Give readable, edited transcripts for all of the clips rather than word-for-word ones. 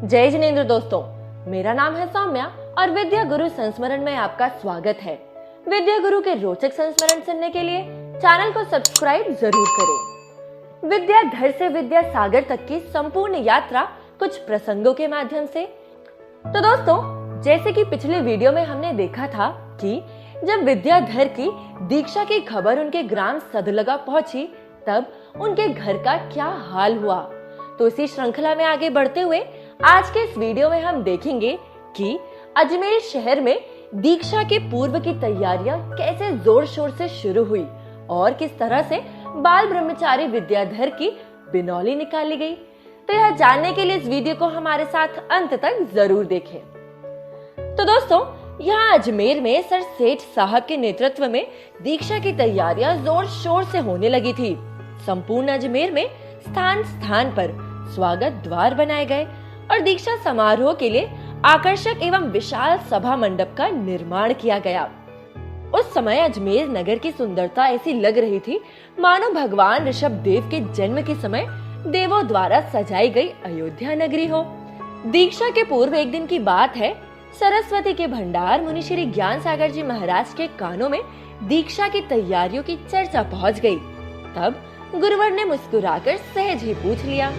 जय जिनेंद्र दोस्तों, मेरा नाम है सौम्या और विद्या गुरु संस्मरण में आपका स्वागत है। विद्या गुरु के रोचक संस्मरण सुनने के लिए चैनल को सब्सक्राइब जरूर करें। विद्याधर से विद्या सागर तक की संपूर्ण यात्रा कुछ प्रसंगों के माध्यम से। तो दोस्तों, जैसे कि पिछले वीडियो में हमने देखा था कि जब विद्याधर की दीक्षा की खबर उनके ग्राम सदलगा पहुंची, तब उनके घर का क्या हाल हुआ। तो इसी श्रृंखला में आगे बढ़ते हुए आज के इस वीडियो में हम देखेंगे कि अजमेर शहर में दीक्षा के पूर्व की तैयारियां कैसे जोर शोर से शुरू हुई और किस तरह से बाल ब्रह्मचारी विद्याधर की बिनौली निकाली गई। तो यह जानने के लिए इस वीडियो को हमारे साथ अंत तक जरूर देखें। तो दोस्तों, यहाँ अजमेर में सर सेठ साहब के नेतृत्व में दीक्षा की तैयारियां जोर शोर से होने लगी थी। संपूर्ण अजमेर में स्थान स्थान पर स्वागत द्वार बनाए गए और दीक्षा समारोह के लिए आकर्षक एवं विशाल सभा मंडप का निर्माण किया गया। उस समय अजमेर नगर की सुंदरता ऐसी लग रही थी मानो भगवान ऋषभ देव के जन्म के समय देवों द्वारा सजाई गई अयोध्या नगरी हो। दीक्षा के पूर्व एक दिन की बात है, सरस्वती के भंडार मुनि श्री ज्ञान सागर जी महाराज के कानों में दीक्षा की तैयारियों की चर्चा पहुंच गई। तब गुरुवर ने मुस्कुराकर सहज ही पूछ लिया,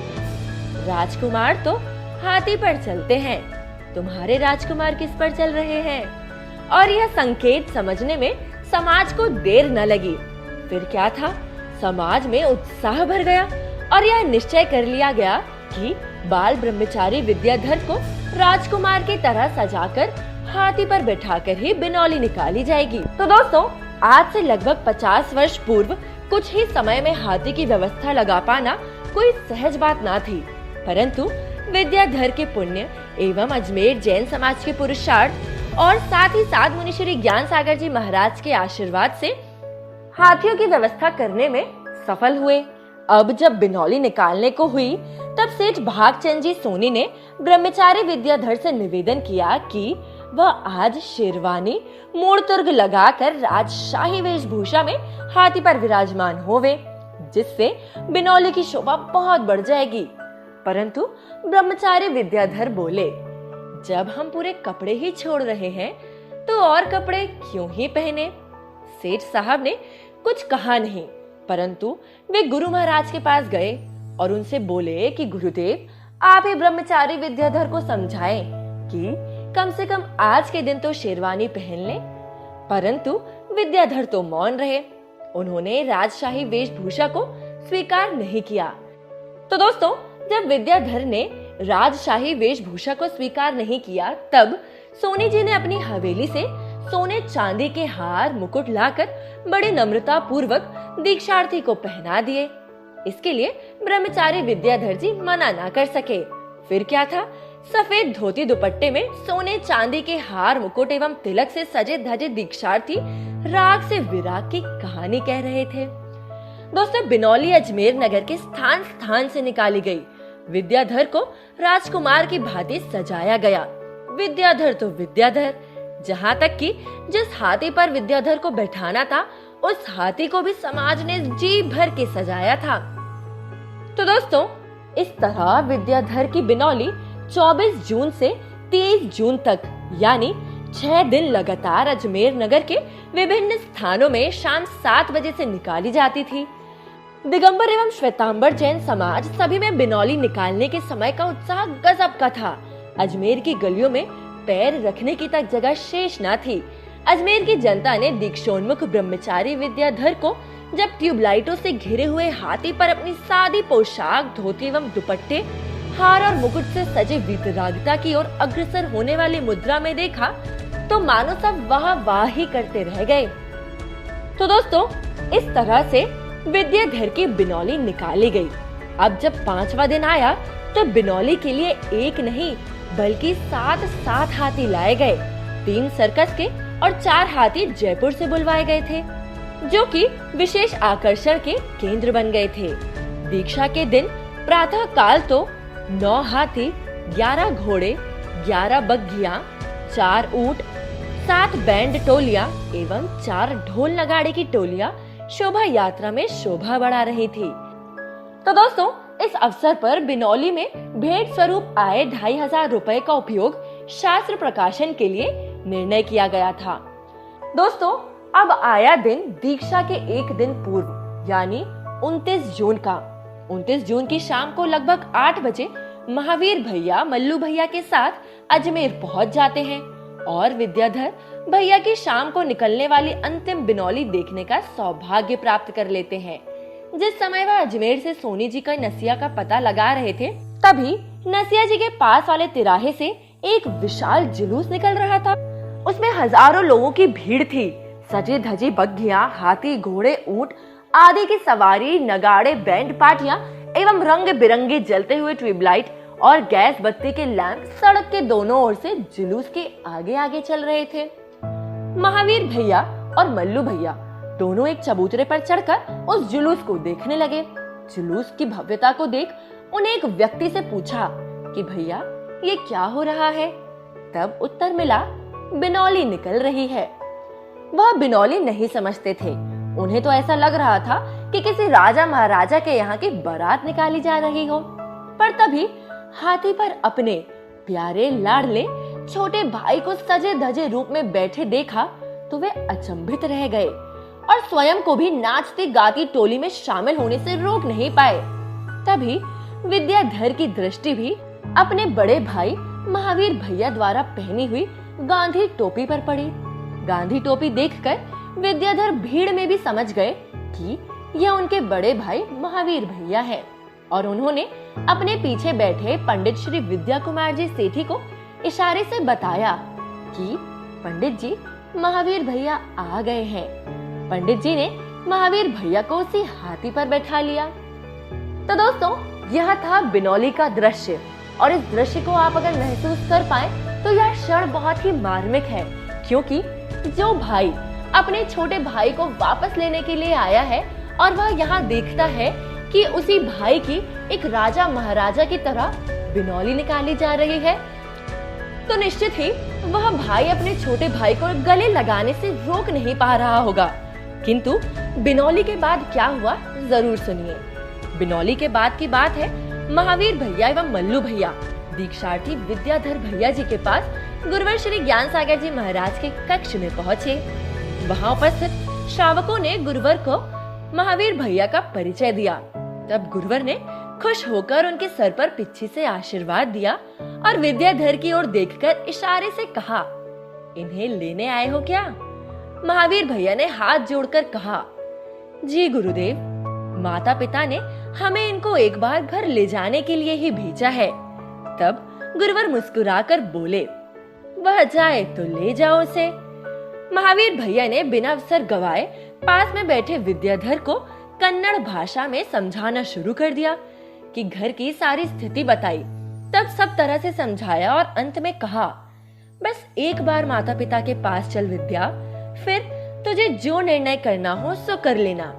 राजकुमार तो हाथी पर चलते हैं, तुम्हारे राजकुमार किस पर चल रहे हैं? और यह संकेत समझने में समाज को देर न लगी। फिर क्या था, समाज में उत्साह भर गया और यह निश्चय कर लिया गया कि बाल ब्रह्मचारी विद्याधर को राजकुमार की तरह सजाकर हाथी पर बैठाकर ही बिनौली निकाली जाएगी। तो दोस्तों, आज से लगभग 50 वर्ष पूर्व कुछ ही समय में हाथी की व्यवस्था लगा पाना कोई सहज बात ना थी, परंतु विद्याधर के पुण्य एवं अजमेर जैन समाज के पुरुषार्थ और साथ ही साथ मुनि श्री ज्ञान सागर जी महाराज के आशीर्वाद से हाथियों की व्यवस्था करने में सफल हुए। अब जब बिनौली निकालने को हुई, तब सेठ भागचंद जी सोनी ने ब्रह्मचारी विद्याधर से निवेदन किया कि वह आज शेरवानी मूड़ तुर्ग लगाकर राजशाही वेशभूषा में हाथी पर विराजमान होवे, जिससे बिनौली की शोभा बहुत बढ़ जाएगी। परंतु ब्रह्मचारी विद्याधर बोले, जब हम पूरे कपड़े ही छोड़ रहे हैं तो और कपड़े क्यों ही पहने। सेठ साहब ने कुछ कहा नहीं, परंतु वे गुरु महाराज के पास गए और उनसे बोले कि गुरुदेव, आप ही ब्रह्मचारी विद्याधर को समझाएं कि कम से कम आज के दिन तो शेरवानी पहन ले। परंतु विद्याधर तो मौन रहे, उन्होंने राजशाही वेशभूषा को स्वीकार नहीं किया। तो दोस्तों, जब विद्याधर ने राजशाही वेशभूषा को स्वीकार नहीं किया, तब सोनी जी ने अपनी हवेली से सोने चांदी के हार मुकुट लाकर बड़ी नम्रता पूर्वक दीक्षार्थी को पहना दिए। इसके लिए ब्रह्मचारी विद्याधर जी मना ना कर सके। फिर क्या था, सफेद धोती दुपट्टे में सोने चांदी के हार मुकुट एवं तिलक से सजे धजे दीक्षार्थी राग से विराग की कहानी कह रहे थे। दोस्तों, बिनौली अजमेर नगर के स्थान स्थान से निकाली गई। विद्याधर को राजकुमार की भांति सजाया गया। विद्याधर तो विद्याधर, जहाँ तक कि जिस हाथी पर विद्याधर को बैठाना था, उस हाथी को भी समाज ने जी भर के सजाया था। तो दोस्तों, इस तरह विद्याधर की बिनौली 24 जून से 23 जून तक यानी 6 दिन लगातार अजमेर नगर के विभिन्न स्थानों में शाम 7 बजे से निकाली जाती थी। दिगंबर एवं श्वेतांबर जैन समाज सभी में बिनौली निकालने के समय का उत्साह गजब का था। अजमेर की गलियों में पैर रखने की तक जगह शेष न थी। अजमेर की जनता ने दीक्षोन्मुख ब्रह्मचारी विद्याधर को जब ट्यूबलाइटों से घिरे हुए हाथी पर अपनी सादी पोशाक, धोती एवं दुपट्टे, हार और मुकुट से सजे वीतरागिता की ओर अग्रसर होने वाली मुद्रा में देखा, तो मानो सब वाह वाह ही करते रह गए। तो दोस्तों, इस तरह से विद्याधर की बिनौली निकाली गई। अब जब 5वां दिन आया, तो बिनौली के लिए एक नहीं बल्कि 7 हाथी लाए गए। 3 सर्कस के और 4 हाथी जयपुर से बुलवाए गए थे, जो कि विशेष आकर्षण के केंद्र बन गए थे। दीक्षा के दिन प्रातः काल तो 9 हाथी, 11 घोड़े, 11 बग्घियां, 4 ऊंट, 7 बैंड टोलियां एवं 4 ढोल नगाड़े की टोलियां शोभा यात्रा में शोभा बढ़ा रही थी। तो दोस्तों, इस अवसर पर बिनौली में भेंट स्वरूप आए 2500 रुपए का उपयोग शास्त्र प्रकाशन के लिए निर्णय किया गया था। दोस्तों, अब आया दिन दीक्षा के एक दिन पूर्व यानी 29 जून का। 29 जून की शाम को लगभग 8 बजे महावीर भैया मल्लू भैया के साथ अजमेर पहुंच जाते हैं और विद्याधर भैया की शाम को निकलने वाली अंतिम बिनौली देखने का सौभाग्य प्राप्त कर लेते हैं। जिस समय वह अजमेर से सोनी जी का नसिया का पता लगा रहे थे, तभी नसिया जी के पास वाले तिराहे से एक विशाल जुलूस निकल रहा था। उसमें हजारों लोगों की भीड़ थी। सजी धजी बग्घियां, हाथी, घोड़े, ऊंट आदि की सवारी, नगाड़े, बैंड पार्टियां एवं रंग बिरंगे जलते हुए ट्यूबलाइट और गैस बत्ती के लैंप सड़क के दोनों ओर से जुलूस के आगे आगे चल रहे थे। महावीर भैया और मल्लू भैया दोनों एक चबूतरे पर चढ़कर उस जुलूस को देखने लगे। जुलूस की भव्यता को देख उन्हें एक व्यक्ति से पूछा कि भैया ये क्या हो रहा है? तब उत्तर मिला, बिनौली निकल रही है। वह बिनौली नहीं समझते थे। उन्हें तो ऐसा लग रहा था कि किसी राजा महाराजा के यहाँ की बारात निकाली जा रही हो। पर तभी हाथी पर अपने प्यारे लाडले छोटे भाई को सजे धजे रूप में बैठे देखा तो वे अचंभित रह गए और स्वयं को भी नाचती गाती टोली में शामिल होने से रोक नहीं पाए। तभी विद्याधर की दृष्टि भी अपने बड़े भाई महावीर भैया द्वारा पहनी हुई गांधी टोपी पर पड़ी। गांधी टोपी देखकर विद्याधर भीड़ में भी समझ गए कि यह उनके बड़े भाई महावीर भैया है और उन्होंने अपने पीछे बैठे पंडित श्री विद्या कुमार जी सेठी को इशारे से बताया कि पंडित जी, महावीर भैया आ गए हैं। पंडित जी ने महावीर भैया को उसी हाथी पर बैठा लिया। तो दोस्तों, यह था बिनौली का दृश्य और इस दृश्य को आप अगर महसूस कर पाए तो यह क्षण बहुत ही मार्मिक है, क्योंकि जो भाई अपने छोटे भाई को वापस लेने के लिए आया है और वह यहाँ देखता है कि उसी भाई की एक राजा महाराजा की तरह बिनौली निकाली जा रही है, तो निश्चित ही वह भाई अपने छोटे भाई को गले लगाने से रोक नहीं पा रहा होगा। किंतु बिनौली के बाद क्या हुआ जरूर सुनिए। बिनौली के बाद की बात है, महावीर भैया एवं मल्लू भैया दीक्षार्थी विद्याधर भैया जी के पास गुरुवर श्री ज्ञान सागर जी महाराज के कक्ष में पहुँचे। वहाँ उपस्थित श्रावकों ने गुरुवर को महावीर भैया का परिचय दिया। तब गुरुवर ने खुश होकर उनके सर पर पिच्छी से आशीर्वाद दिया और विद्याधर की ओर देखकर इशारे से कहा, इन्हें लेने आए हो क्या? महावीर भैया ने हाथ जोड़कर कहा, जी गुरुदेव, माता पिता ने हमें इनको एक बार घर ले जाने के लिए ही भेजा है। तब गुरुवर मुस्कुराकर बोले, वह जाए तो ले जाओ उसे। महावीर भैया ने बिना अवसर गवाए पास में बैठे विद्याधर को कन्नड़ भाषा में समझाना शुरू कर दिया कि घर की सारी स्थिति बताई। तब सब तरह से समझाया और अंत में कहा, बस एक बार माता पिता के पास चल विद्या, फिर तुझे जो निर्णय करना हो सो कर लेना।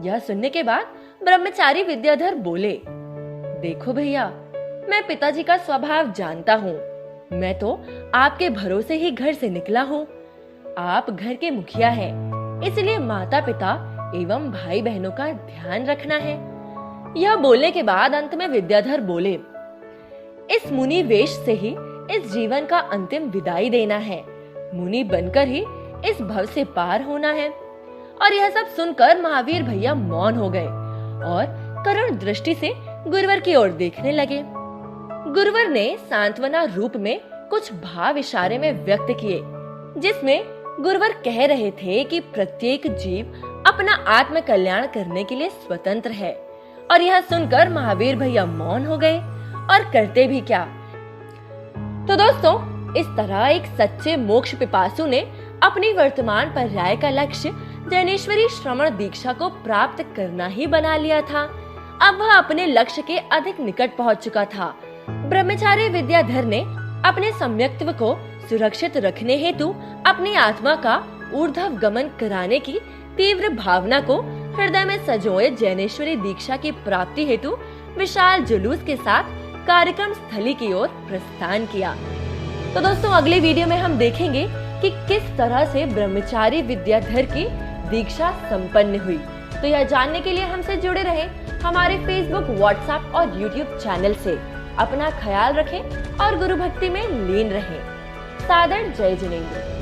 यह सुनने के बाद ब्रह्मचारी विद्याधर बोले, देखो भैया, मैं पिताजी का स्वभाव जानता हूँ। मैं तो आपके भरोसे ही घर से निकला हूँ। आप घर के मुखिया हैं, इसलिए माता पिता एवं भाई बहनों का ध्यान रखना है। यह बोलने के बाद अंत में विद्याधर बोले, इस मुनि वेश से ही इस जीवन का अंतिम विदाई देना है। मुनि बनकर ही इस भव से पार होना है। और यह सब सुनकर महावीर भैया मौन हो गए और करुण दृष्टि से गुरुवर की ओर देखने लगे। गुरुवर ने सांत्वना रूप में कुछ भाव इशारे में व्यक्त किए, जिसमें गुरुवर कह रहे थे कि प्रत्येक जीव अपना आत्म कल्याण करने के लिए स्वतंत्र है। और यह सुनकर महावीर भैया मौन हो गए और करते भी क्या। तो दोस्तों, इस तरह एक सच्चे मोक्ष पिपासु ने अपनी वर्तमान पर्याय का लक्ष्य जैनेश्वरी श्रवण दीक्षा को प्राप्त करना ही बना लिया था। अब वह अपने लक्ष्य के अधिक निकट पहुंच चुका था। ब्रह्मचारी विद्याधर ने अपने सम्यक्त्व को सुरक्षित रखने हेतु अपनी आत्मा का ऊर्ध्व गमन कराने की तीव्र भावना को हृदय में सजोए जैनेश्वरी दीक्षा की प्राप्ति हेतु विशाल जुलूस के साथ कार्यक्रम स्थली की ओर प्रस्थान किया। तो दोस्तों, अगले वीडियो में हम देखेंगे कि किस तरह से ब्रह्मचारी विद्याधर की दीक्षा संपन्न हुई। तो यह जानने के लिए हमसे जुड़े रहें। हमारे फेसबुक, व्हाट्सएप और यूट्यूब चैनल से अपना ख्याल रखें और गुरु भक्ति में लीन रहें। सादर जय जिनेंद्र।